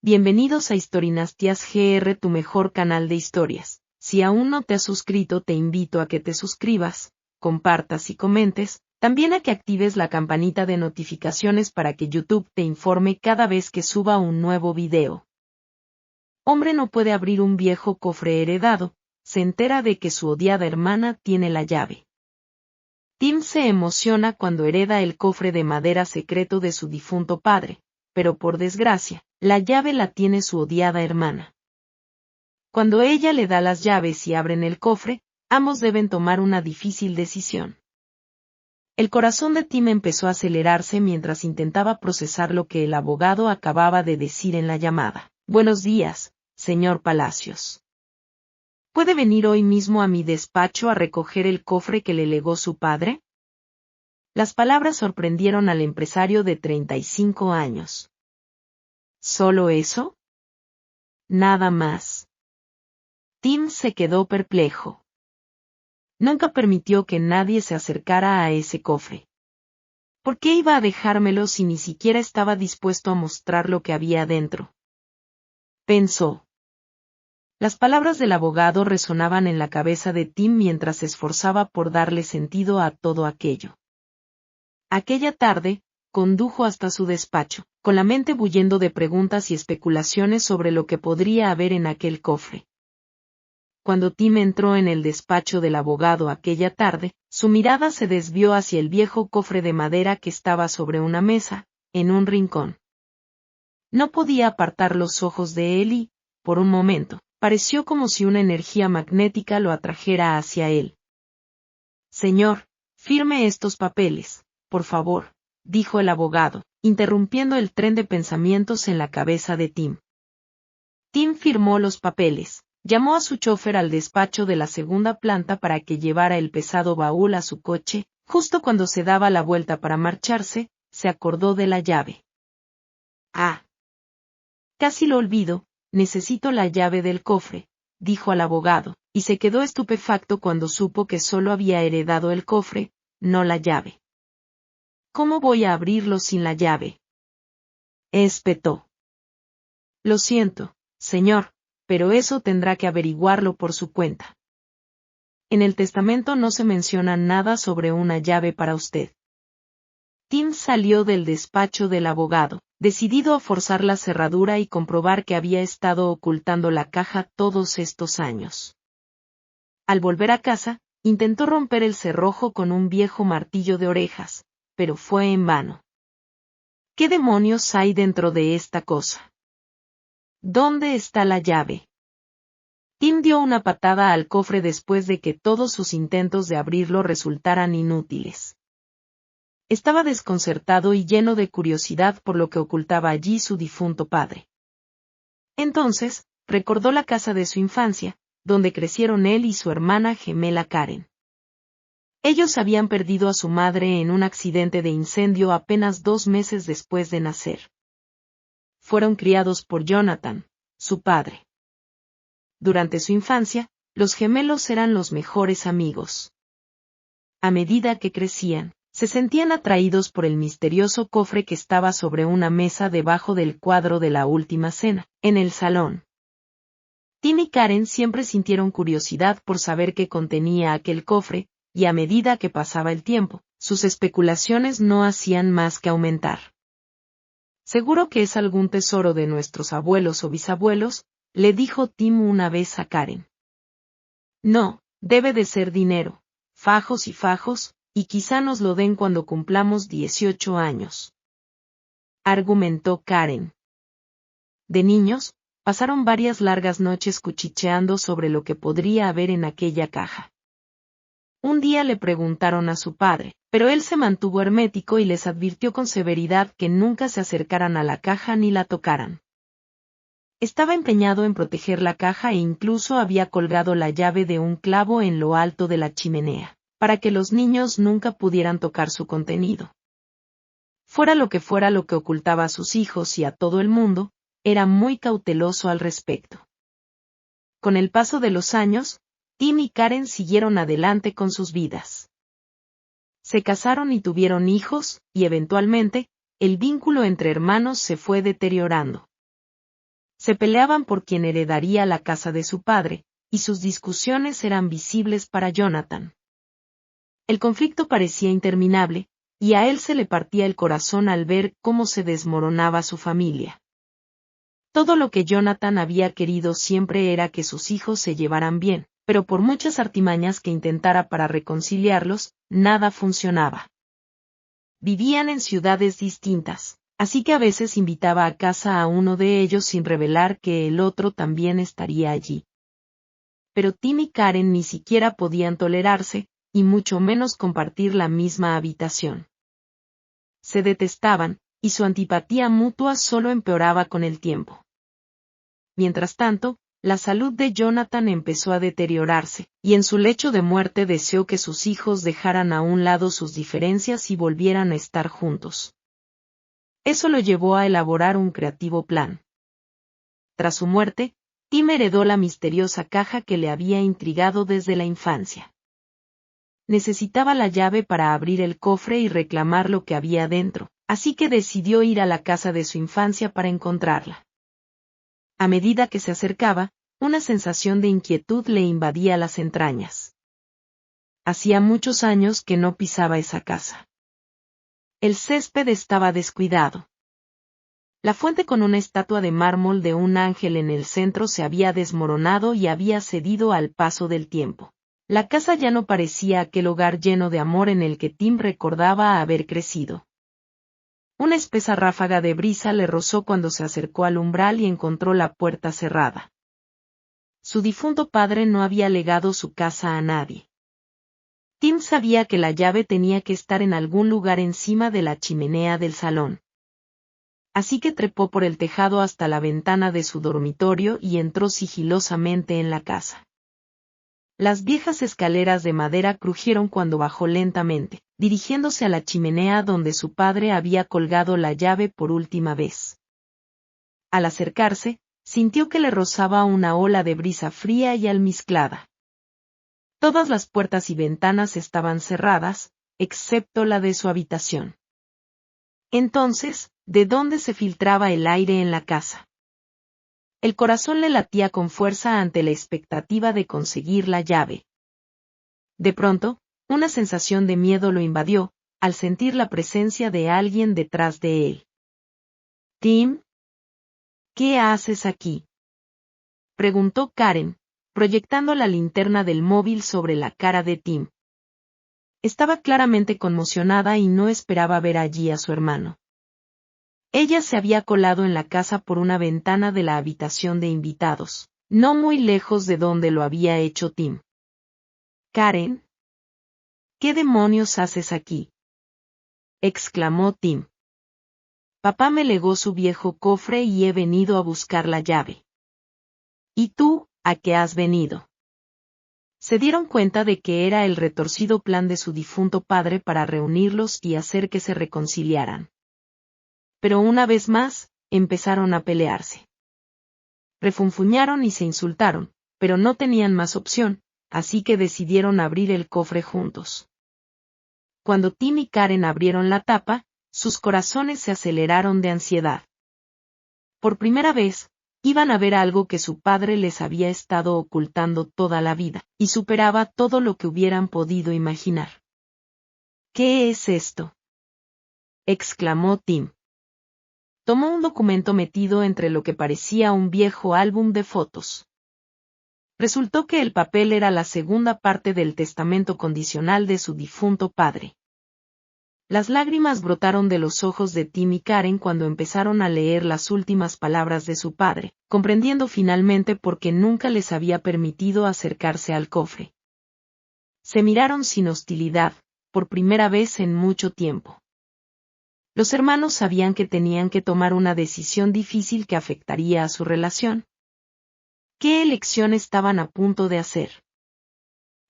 Bienvenidos a Historinastias GR, tu mejor canal de historias. Si aún no te has suscrito, te invito a que te suscribas, compartas y comentes, también a que actives la campanita de notificaciones para que YouTube te informe cada vez que suba un nuevo video. Hombre no puede abrir un viejo cofre heredado, se entera de que su odiada hermana tiene la llave. Tim se emociona cuando hereda el cofre de madera secreto de su difunto padre, pero por desgracia, la llave la tiene su odiada hermana. Cuando ella le da las llaves y abren el cofre, ambos deben tomar una difícil decisión. El corazón de Tim empezó a acelerarse mientras intentaba procesar lo que el abogado acababa de decir en la llamada. Buenos días, señor Palacios. ¿Puede venir hoy mismo a mi despacho a recoger el cofre que le legó su padre? Las palabras sorprendieron al empresario de 35 años. ¿Solo eso? Nada más. Tim se quedó perplejo. Nunca permitió que nadie se acercara a ese cofre. ¿Por qué iba a dejármelo si ni siquiera estaba dispuesto a mostrar lo que había dentro? Pensó. Las palabras del abogado resonaban en la cabeza de Tim mientras se esforzaba por darle sentido a todo aquello. Aquella tarde, condujo hasta su despacho, con la mente bullendo de preguntas y especulaciones sobre lo que podría haber en aquel cofre. Cuando Tim entró en el despacho del abogado aquella tarde, su mirada se desvió hacia el viejo cofre de madera que estaba sobre una mesa, en un rincón. No podía apartar los ojos de él y, por un momento, pareció como si una energía magnética lo atrajera hacia él. Señor, firme estos papeles, por favor, dijo el abogado, interrumpiendo el tren de pensamientos en la cabeza de Tim. Tim firmó los papeles, llamó a su chofer al despacho de la segunda planta para que llevara el pesado baúl a su coche. Justo cuando se daba la vuelta para marcharse, se acordó de la llave. Ah. Casi lo olvido, necesito la llave del cofre, dijo al abogado, y se quedó estupefacto cuando supo que solo había heredado el cofre, no la llave. ¿Cómo voy a abrirlo sin la llave? Espetó. Lo siento, señor, pero eso tendrá que averiguarlo por su cuenta. En el testamento no se menciona nada sobre una llave para usted. Tim salió del despacho del abogado, decidido a forzar la cerradura y comprobar que había estado ocultando la caja todos estos años. Al volver a casa, intentó romper el cerrojo con un viejo martillo de orejas, pero fue en vano. ¿Qué demonios hay dentro de esta cosa? ¿Dónde está la llave? Tim dio una patada al cofre después de que todos sus intentos de abrirlo resultaran inútiles. Estaba desconcertado y lleno de curiosidad por lo que ocultaba allí su difunto padre. Entonces, recordó la casa de su infancia, donde crecieron él y su hermana gemela Karen. Ellos habían perdido a su madre en un accidente de incendio apenas 2 meses después de nacer. Fueron criados por Jonathan, su padre. Durante su infancia, los gemelos eran los mejores amigos. A medida que crecían, se sentían atraídos por el misterioso cofre que estaba sobre una mesa debajo del cuadro de la última cena, en el salón. Tim y Karen siempre sintieron curiosidad por saber qué contenía aquel cofre, y a medida que pasaba el tiempo, sus especulaciones no hacían más que aumentar. Seguro que es algún tesoro de nuestros abuelos o bisabuelos, le dijo Tim una vez a Karen. No, debe de ser dinero, fajos y fajos, y quizá nos lo den cuando cumplamos 18 años. Argumentó Karen. De niños, pasaron varias largas noches cuchicheando sobre lo que podría haber en aquella caja. Un día le preguntaron a su padre, pero él se mantuvo hermético y les advirtió con severidad que nunca se acercaran a la caja ni la tocaran. Estaba empeñado en proteger la caja e incluso había colgado la llave de un clavo en lo alto de la chimenea, para que los niños nunca pudieran tocar su contenido. Fuera lo que ocultaba a sus hijos y a todo el mundo, era muy cauteloso al respecto. Con el paso de los años, Tim y Karen siguieron adelante con sus vidas. Se casaron y tuvieron hijos, y eventualmente, el vínculo entre hermanos se fue deteriorando. Se peleaban por quien heredaría la casa de su padre, y sus discusiones eran visibles para Jonathan. El conflicto parecía interminable, y a él se le partía el corazón al ver cómo se desmoronaba su familia. Todo lo que Jonathan había querido siempre era que sus hijos se llevaran bien, pero por muchas artimañas que intentara para reconciliarlos, nada funcionaba. Vivían en ciudades distintas, así que a veces invitaba a casa a uno de ellos sin revelar que el otro también estaría allí. Pero Tim y Karen ni siquiera podían tolerarse, y mucho menos compartir la misma habitación. Se detestaban, y su antipatía mutua solo empeoraba con el tiempo. Mientras tanto, la salud de Jonathan empezó a deteriorarse, y en su lecho de muerte deseó que sus hijos dejaran a un lado sus diferencias y volvieran a estar juntos. Eso lo llevó a elaborar un creativo plan. Tras su muerte, Tim heredó la misteriosa caja que le había intrigado desde la infancia. Necesitaba la llave para abrir el cofre y reclamar lo que había dentro, así que decidió ir a la casa de su infancia para encontrarla. A medida que se acercaba, una sensación de inquietud le invadía las entrañas. Hacía muchos años que no pisaba esa casa. El césped estaba descuidado. La fuente con una estatua de mármol de un ángel en el centro se había desmoronado y había cedido al paso del tiempo. La casa ya no parecía aquel hogar lleno de amor en el que Tim recordaba haber crecido. Una espesa ráfaga de brisa le rozó cuando se acercó al umbral y encontró la puerta cerrada. Su difunto padre no había legado su casa a nadie. Tim sabía que la llave tenía que estar en algún lugar encima de la chimenea del salón. Así que trepó por el tejado hasta la ventana de su dormitorio y entró sigilosamente en la casa. Las viejas escaleras de madera crujieron cuando bajó lentamente, dirigiéndose a la chimenea donde su padre había colgado la llave por última vez. Al acercarse, sintió que le rozaba una ola de brisa fría y almizclada. Todas las puertas y ventanas estaban cerradas, excepto la de su habitación. Entonces, ¿de dónde se filtraba el aire en la casa? El corazón le latía con fuerza ante la expectativa de conseguir la llave. De pronto, una sensación de miedo lo invadió, al sentir la presencia de alguien detrás de él. «Tim, ¿qué haces aquí?», preguntó Karen, proyectando la linterna del móvil sobre la cara de Tim. Estaba claramente conmocionada y no esperaba ver allí a su hermano. Ella se había colado en la casa por una ventana de la habitación de invitados, no muy lejos de donde lo había hecho Tim. «Karen, ¿qué demonios haces aquí?», exclamó Tim. «Papá me legó su viejo cofre y he venido a buscar la llave». «¿Y tú, a qué has venido?». Se dieron cuenta de que era el retorcido plan de su difunto padre para reunirlos y hacer que se reconciliaran. Pero una vez más, empezaron a pelearse. Refunfuñaron y se insultaron, pero no tenían más opción, así que decidieron abrir el cofre juntos. Cuando Tim y Karen abrieron la tapa, sus corazones se aceleraron de ansiedad. Por primera vez, iban a ver algo que su padre les había estado ocultando toda la vida, y superaba todo lo que hubieran podido imaginar. «¿Qué es esto?», exclamó Tim. Tomó un documento metido entre lo que parecía un viejo álbum de fotos. Resultó que el papel era la segunda parte del testamento condicional de su difunto padre. Las lágrimas brotaron de los ojos de Tim y Karen cuando empezaron a leer las últimas palabras de su padre, comprendiendo finalmente por qué nunca les había permitido acercarse al cofre. Se miraron sin hostilidad, por primera vez en mucho tiempo. Los hermanos sabían que tenían que tomar una decisión difícil que afectaría a su relación. ¿Qué elección estaban a punto de hacer?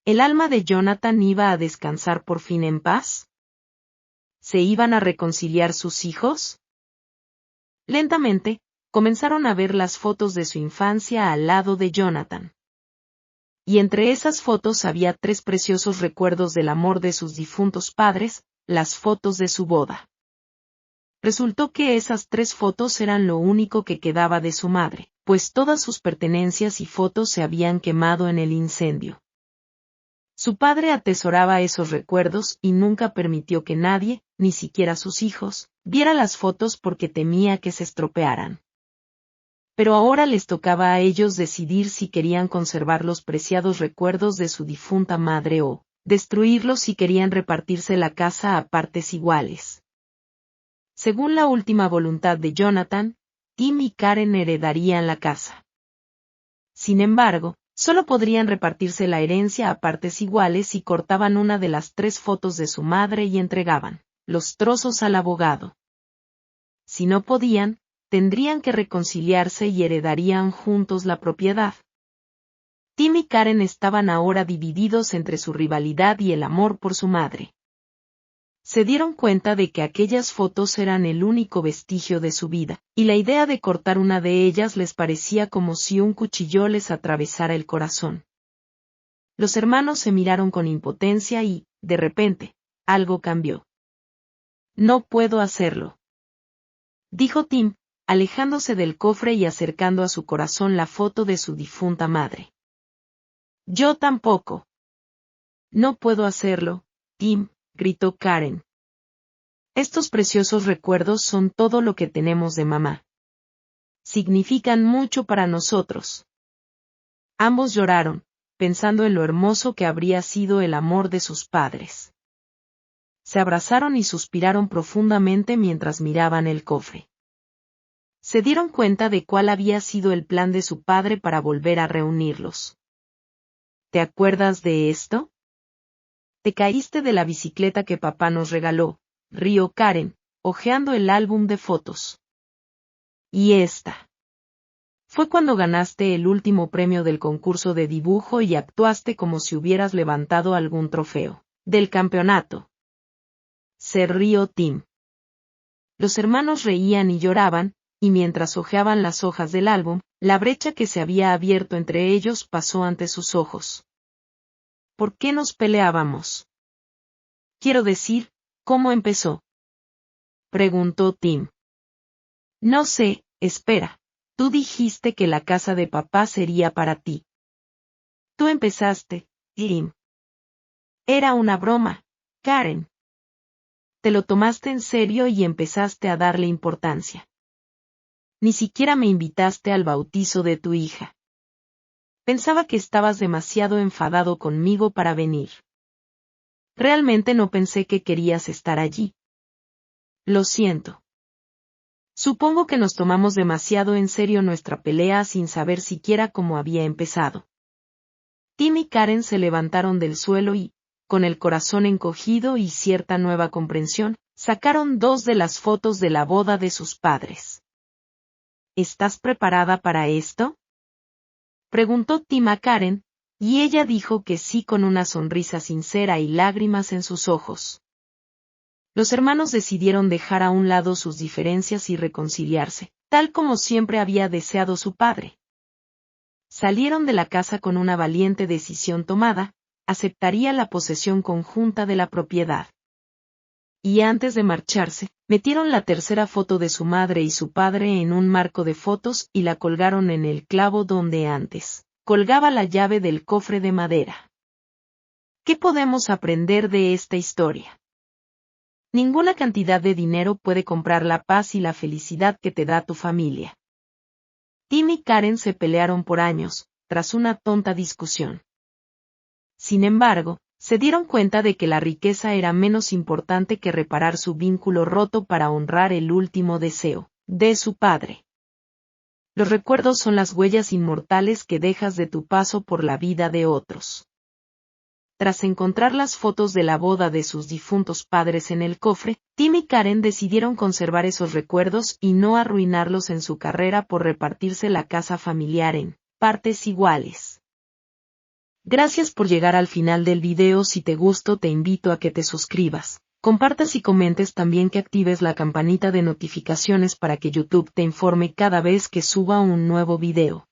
¿El alma de Jonathan iba a descansar por fin en paz? ¿Se iban a reconciliar sus hijos? Lentamente, comenzaron a ver las fotos de su infancia al lado de Jonathan. Y entre esas fotos había 3 preciosos recuerdos del amor de sus difuntos padres, las fotos de su boda. Resultó que esas 3 fotos eran lo único que quedaba de su madre, pues todas sus pertenencias y fotos se habían quemado en el incendio. Su padre atesoraba esos recuerdos y nunca permitió que nadie, ni siquiera sus hijos, viera las fotos porque temía que se estropearan. Pero ahora les tocaba a ellos decidir si querían conservar los preciados recuerdos de su difunta madre o destruirlos si querían repartirse la casa a partes iguales. Según la última voluntad de Jonathan, Tim y Karen heredarían la casa. Sin embargo, solo podrían repartirse la herencia a partes iguales si cortaban una de las 3 fotos de su madre y entregaban los trozos al abogado. Si no podían, tendrían que reconciliarse y heredarían juntos la propiedad. Tim y Karen estaban ahora divididos entre su rivalidad y el amor por su madre. Se dieron cuenta de que aquellas fotos eran el único vestigio de su vida, y la idea de cortar una de ellas les parecía como si un cuchillo les atravesara el corazón. Los hermanos se miraron con impotencia y, de repente, algo cambió. «No puedo hacerlo», dijo Tim, alejándose del cofre y acercando a su corazón la foto de su difunta madre. «Yo tampoco». «No puedo hacerlo, Tim», gritó Karen. «Estos preciosos recuerdos son todo lo que tenemos de mamá. Significan mucho para nosotros». Ambos lloraron, pensando en lo hermoso que habría sido el amor de sus padres. Se abrazaron y suspiraron profundamente mientras miraban el cofre. Se dieron cuenta de cuál había sido el plan de su padre para volver a reunirlos. ¿Te acuerdas de esto? Te caíste de la bicicleta que papá nos regaló, rió Karen, hojeando el álbum de fotos. Y esta. Fue cuando ganaste el último premio del concurso de dibujo y actuaste como si hubieras levantado algún trofeo del campeonato. Se rió Tim. Los hermanos reían y lloraban, y mientras hojeaban las hojas del álbum, la brecha que se había abierto entre ellos pasó ante sus ojos. ¿Por qué nos peleábamos? Quiero decir, ¿cómo empezó?, preguntó Tim. No sé, espera. Tú dijiste que la casa de papá sería para ti. Tú empezaste, Tim. Era una broma, Karen. Te lo tomaste en serio y empezaste a darle importancia. Ni siquiera me invitaste al bautizo de tu hija. Pensaba que estabas demasiado enfadado conmigo para venir. Realmente no pensé que querías estar allí. Lo siento. Supongo que nos tomamos demasiado en serio nuestra pelea sin saber siquiera cómo había empezado. Tim y Karen se levantaron del suelo y, con el corazón encogido y cierta nueva comprensión, sacaron 2 de las fotos de la boda de sus padres. ¿Estás preparada para esto?, preguntó Tim a Karen, y ella dijo que sí con una sonrisa sincera y lágrimas en sus ojos. Los hermanos decidieron dejar a un lado sus diferencias y reconciliarse, tal como siempre había deseado su padre. Salieron de la casa con una valiente decisión tomada: aceptaría la posesión conjunta de la propiedad. Y antes de marcharse, metieron la tercera foto de su madre y su padre en un marco de fotos y la colgaron en el clavo donde antes colgaba la llave del cofre de madera. ¿Qué podemos aprender de esta historia? Ninguna cantidad de dinero puede comprar la paz y la felicidad que te da tu familia. Tim y Karen se pelearon por años, tras una tonta discusión. Sin embargo, se dieron cuenta de que la riqueza era menos importante que reparar su vínculo roto para honrar el último deseo de su padre. Los recuerdos son las huellas inmortales que dejas de tu paso por la vida de otros. Tras encontrar las fotos de la boda de sus difuntos padres en el cofre, Tim y Karen decidieron conservar esos recuerdos y no arruinarlos en su carrera por repartirse la casa familiar en partes iguales. Gracias por llegar al final del video. Si te gustó, te invito a que te suscribas, compartas y comentes, también que actives la campanita de notificaciones para que YouTube te informe cada vez que suba un nuevo video.